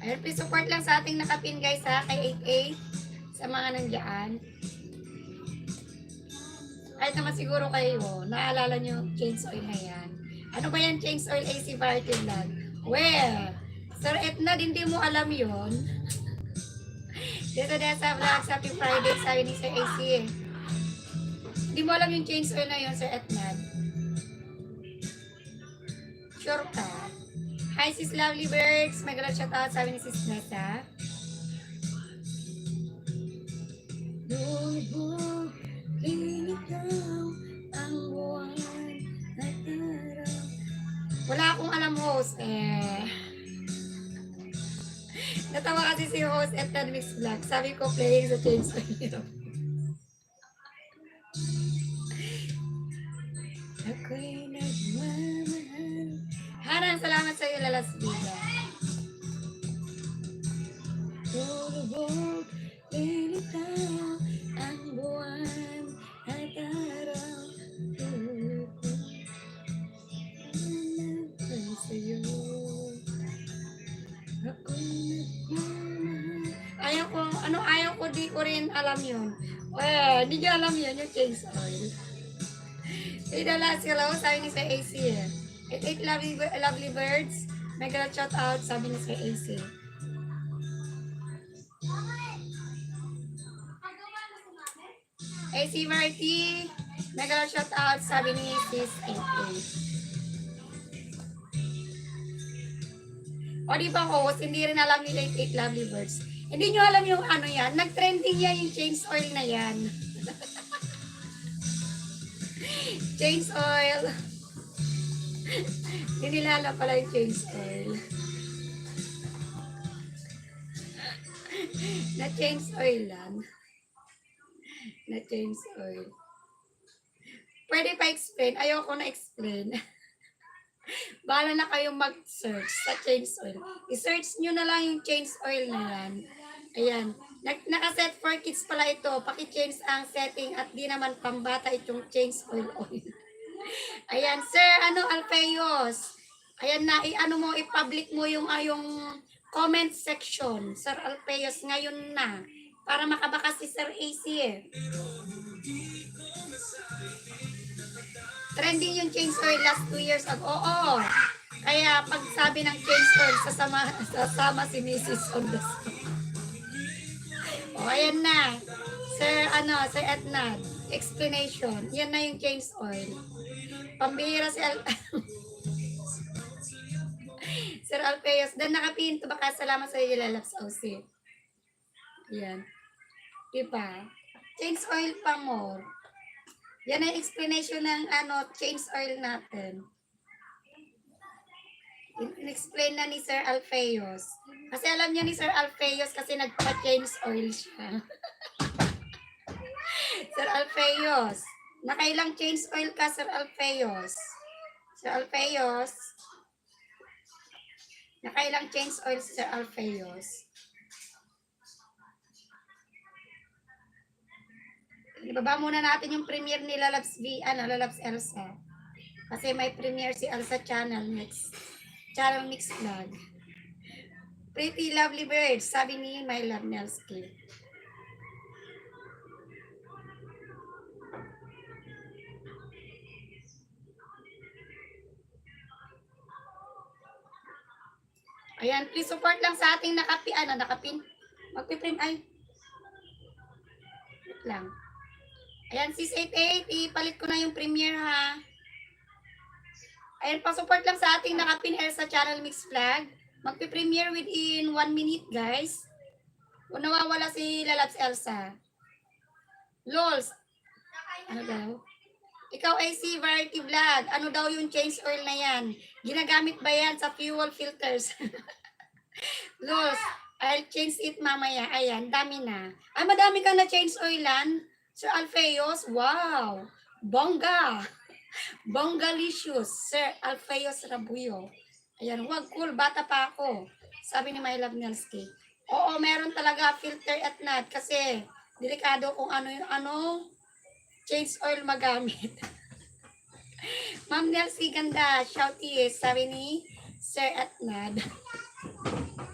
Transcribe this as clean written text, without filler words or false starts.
Ayan, please support lang sa ating nakapin guys ha, kay 88 sa mga nandiyan. Kahit naman siguro kayo, naalala nyo yung change oil na yan. Ano ba yan, change oil AC Variety Vlog? Well, Sir Etna, hindi mo alam yun. Dito na sa vlog, Happy Friday, sabi ni Sir AC eh. Hindi mo alam yung change oil na yun, Sir Etna. Sure ka? Hi, sis Lovely Birds. May galat shout out, sabi ni sis Nessa. Lubog, ikaw ang buwan na araw. Wala akong alam host eh. Natawa kasi si host at Mix Vlog. Sabi ko playing sa change oil. Ako'y nagmamahal. Harang, salamat sa iyo, Lalas Vida. Lubog, ikaw ang buwan at araw. Sa'yo. Ayaw ko, ayaw ko, di ko rin alam yun. Hindi nyo alam yun, yung change oil. Idala sila, sabi ni Sir AC eh. It lovely birds. May galat shout out, sabi ni Sir AC. AC Variety, may galat shout out, sabi ni Sis 88. O di ba host, hindi rin alam ni 88 Lovely Birds. Hindi nyo alam yung ano yan, nag-trending yan yung change oil na yan. Change oil. Hindi nila alam pala yung change oil. Na change oil lang. Na change oil. Pwede pa explain? Ayoko na explain. Bahala na kayong mag-search sa change oil. I-search nyo na lang yung change oil na yan. Ayan. Naka-set for kids pala ito. Paki-change ang setting at di naman pambata itong change oil. Ayan. Sir, Alfeos? Ayan na, i-public mo yung comment section. Sir Alfeos, ngayon na. Para makabaka si Sir AC eh. Trending yung change oil last 2 years ago. Oo. Kaya pag sabi ng change oil, sasama si Mrs. on the spot. O, ayan na. Sir Edna, explanation. Yan na yung change oil. Pambihira si Sir Alfeos. Dan nakapinto. Baka salamat sa iyo, Lalabs Aussie. Yan. Diba? Change oil pa more. Yan ang explanation ng change oil natin. In-explain na ni Sir Alfeos. Kasi alam niya ni Sir Alfeos kasi nagpa-change oil siya. Sir Alfeos, nakailang change oil ka, Sir Alfeos? Sir Alfeos, nakailang change oil si Sir Alfeos? Ibaba muna natin yung premiere ni Lalabs Elsa. Kasi may premiere si Elsa Channel Mix Vlog. Pretty lovely birds, sabi ni My Love Nelski. Ayan, please support lang sa ating nakapin. Magpiprim, ay. Wait lang. Ayan, sis 88, ipalit ko na yung premiere ha. Ayan, pa-support lang sa ating nakapin Elsa Channel Mix Vlog. Magpi-premiere within 1 minute, guys. Kung nawawala si Lalabs Elsa. Lols. Ano daw? Ikaw AC Variety Vlog. Ano daw yung change oil na yan? Ginagamit ba yan sa fuel filters? Lols. I'll change it mamaya. Ayan, dami na. Ay, madami kang na change oilan. Sir Alfeos, wow! Bongga! Bongalicious, Sir Alfeos Rabuyo. Ayan, wag cool, bata pa ako. Sabi ni My Love Nelski. Oo, meron talaga filter at not kasi delikado kung ano yung change oil magamit. Ma'am Nelsie, ganda. Shouty, sabi ni Sir Atnad.